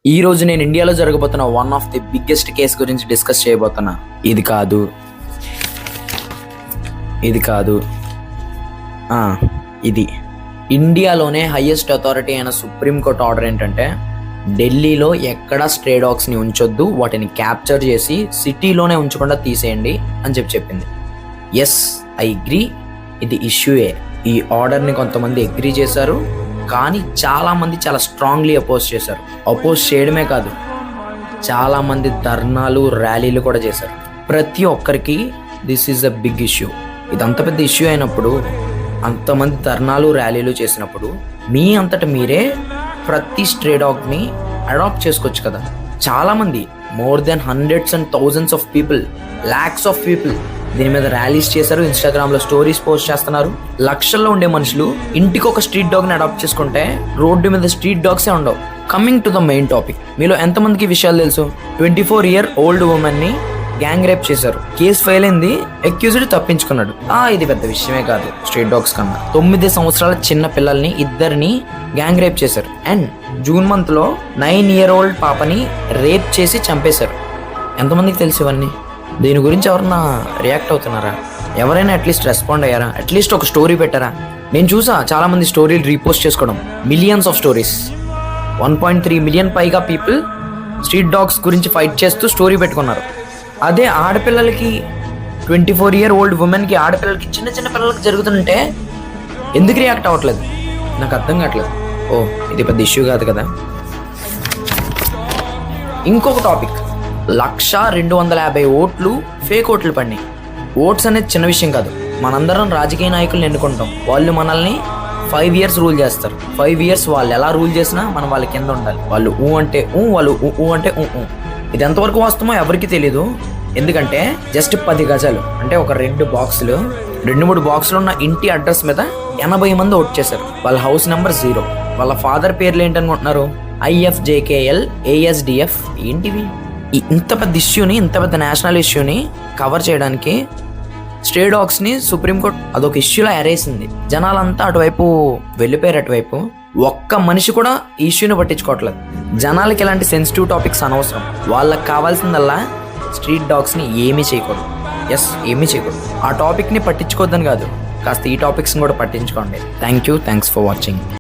ఈ రోజు నేను ఇండియాలో జరగబోతున్న one of the biggest case గురించి డిస్కస్ చేయబోతున్నా. ఇది కాదు ఇది ఇండియాలోనే హైయెస్ట్ అథారిటీ అయిన సుప్రీంకోర్టు ఆర్డర్ ఏంటంటే ఢిల్లీలో ఎక్కడ స్ట్రే డాగ్స్ని ఉంచొద్దు, వాటిని క్యాప్చర్ చేసి సిటీలోనే ఉంచకుండా తీసేయండి అని చెప్పింది. ఎస్, ఐ అగ్రీ, ఇది ఇష్యూయే. ఈ ఆర్డర్ని కొంతమంది అగ్రీ చేశారు, కానీ చాలామంది చాలా స్ట్రాంగ్లీ అపోజ్ చేశారు. అపోజ్ చేయడమే కాదు, చాలామంది ధర్నాలు ర్యాలీలు కూడా చేశారు. ప్రతి ఒక్కరికి this is a big issue. ఇది అంత పెద్ద ఇష్యూ అయినప్పుడు, అంతమంది ధర్నాలు ర్యాలీలు చేసినప్పుడు మీ అంతట మీరే ప్రతి స్ట్రే డాగ్ని అడాప్ట్ చేసుకోవచ్చు కదా. చాలామంది, more than hundreds and thousands of people, lakhs of people దీని మీద ర్యాలీస్ చేశారు, ఇన్స్టాగ్రామ్లో స్టోరీస్ పోస్ట్ చేస్తున్నారు. లక్షల్లో ఉండే మనుషులు ఇంటికి ఒక స్ట్రీట్ డాగ్ని అడాప్ట్ చేసుకుంటే రోడ్డు మీద స్ట్రీట్ డాగ్సే ఉండవు. Coming to the main topic, మీలో ఎంతమందికి విషయాలు తెలుసు? 24-year-old ఉమెన్ని గ్యాంగ్ రేప్ చేశారు, కేసు ఫైల్ అయింది, అక్యూజ్డ్ తప్పించుకున్నాడు. ఇది పెద్ద విషయమే కాదు. స్ట్రీట్ డాగ్స్ కన్నా 9 సంవత్సరాల చిన్న పిల్లల్ని ఇద్దరిని గ్యాంగ్ రేప్ చేశారు. అండ్ జూన్ మంత్లో 9-year-old పాపని రేప్ చేసి చంపేశారు. ఎంతమందికి తెలుసు ఇవన్నీ? దీని గురించి ఎవరన్నా రియాక్ట్ అవుతున్నారా? ఎవరైనా అట్లీస్ట్ రెస్పాండ్ అయ్యారా? అట్లీస్ట్ ఒక స్టోరీ పెట్టారా? నేను చూసా చాలా మంది స్టోరీలు రీపోస్ట్ చేసుకోవడం, మిలియన్స్ ఆఫ్ స్టోరీస్. 1.3 మిలియన్ పైగా పీపుల్ స్ట్రీట్ డాగ్స్ గురించి ఫైట్ చేస్తూ స్టోరీ పెట్టుకున్నారు. అదే ఆడపిల్లలకి, 24-year-old ఉమెన్కి, ఆడపిల్లలకి, చిన్న చిన్న పిల్లలకి జరుగుతుంటే ఎందుకు రియాక్ట్ అవ్వట్లేదు? నాకు అర్థం కావట్లేదు. ఇది పెద్ద ఇష్యూ కాదు కదా. ఇంకొక టాపిక్, 1,250 ఓట్లు ఫేక్ ఓట్లు పడినాయి. ఓట్స్ అనేది చిన్న విషయం కాదు. మనందరం రాజకీయ నాయకులను ఎన్నుకుంటాం, వాళ్ళు మనల్ని 5 years రూల్ చేస్తారు. 5 years వాళ్ళు ఎలా రూల్ చేసినా మనం వాళ్ళ కింద ఉండాలి. వాళ్ళు అంటే వాళ్ళు అంటే ఇది ఎంతవరకు వాస్తవమో ఎవరికి తెలీదు. ఎందుకంటే జస్ట్ 10 గజాలు అంటే ఒక 2 బాక్సులు, 2-3 బాక్సులు ఉన్న ఇంటి అడ్రస్ మీద 80 మంది ఓట్ చేశారు. వాళ్ళ హౌస్ నెంబర్ 0. వాళ్ళ ఫాదర్ పేర్లు ఏంటనుకుంటున్నారు? IFJKL ASDF. ఏంటివి? ఇంత పెద్ద ఇష్యూని, ఇంత పెద్ద నేషనల్ ఇష్యూని కవర్ చేయడానికి స్ట్రే డాగ్స్ని సుప్రీంకోర్టు అదొక ఇష్యూలో ఎరేసింది. జనాలంతా అటువైపు వెళ్ళిపోయారు. అటువైపు ఒక్క మనిషి కూడా ఈ ఇష్యూని పట్టించుకోవట్లేదు. జనాలకి ఇలాంటి సెన్సిటివ్ టాపిక్స్ అనవసరం. వాళ్ళకి కావాల్సిందల్లా స్ట్రీట్ డాగ్స్ని ఏమీ చేయకూడదు. ఏమీ చేయకూడదు. ఆ టాపిక్ని పట్టించుకోవద్దని కాదు, కాస్త ఈ టాపిక్స్ని కూడా పట్టించుకోండి. Thanks for watching.